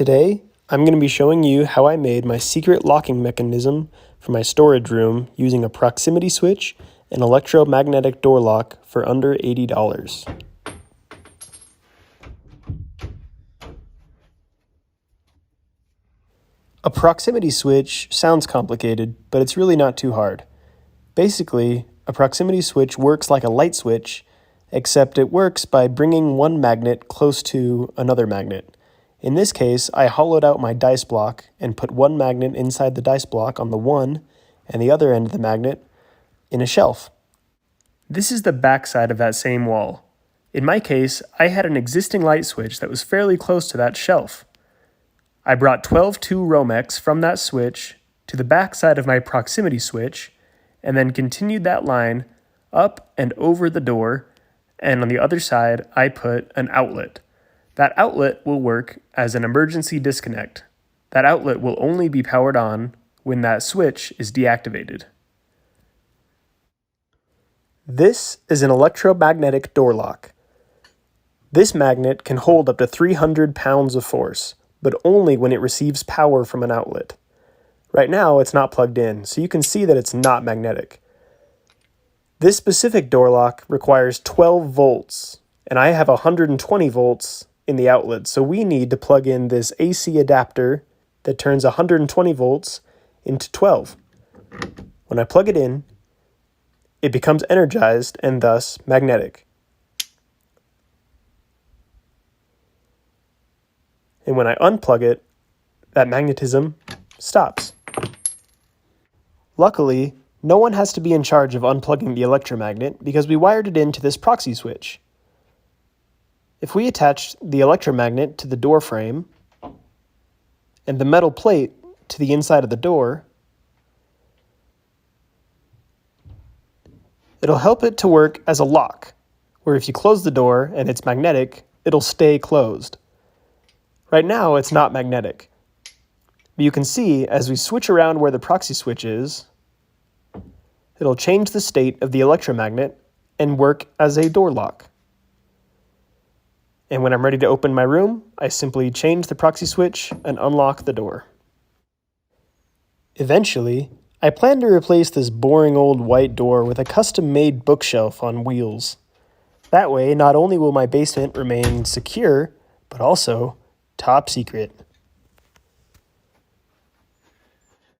Today, I'm going to be showing you how I made my secret locking mechanism for my storage room using a proximity switch and electromagnetic door lock for under $80. A proximity switch sounds complicated, but it's really not too hard. Basically, a proximity switch works like a light switch, except it works by bringing one magnet close to another magnet. In this case, I hollowed out my dice block and put one magnet inside the dice block on the one and the other end of the magnet in a shelf. This is the back side of that same wall. In my case, I had an existing light switch that was fairly close to that shelf. I brought 12-2 Romex from that switch to the back side of my proximity switch and then continued that line up and over the door, and on the other side I put an outlet. That outlet will work as an emergency disconnect. That outlet will only be powered on when that switch is deactivated. This is an electromagnetic door lock. This magnet can hold up to 300 pounds of force, but only when it receives power from an outlet. Right now, it's not plugged in, so you can see that it's not magnetic. This specific door lock requires 12 volts, and I have 120 volts in the outlet, so we need to plug in this AC adapter that turns 120 volts into 12. When I plug it in, it becomes energized and thus magnetic. And when I unplug it, that magnetism stops. Luckily, no one has to be in charge of unplugging the electromagnet because we wired it into this proxy switch. If we attach the electromagnet to the door frame and the metal plate to the inside of the door, it'll help it to work as a lock, where if you close the door and it's magnetic, it'll stay closed. Right now, it's not magnetic. But you can see as we switch around where the proxy switch is, it'll change the state of the electromagnet and work as a door lock. And when I'm ready to open my room, I simply change the proxy switch and unlock the door. Eventually, I plan to replace this boring old white door with a custom-made bookshelf on wheels. That way, not only will my basement remain secure, but also top secret.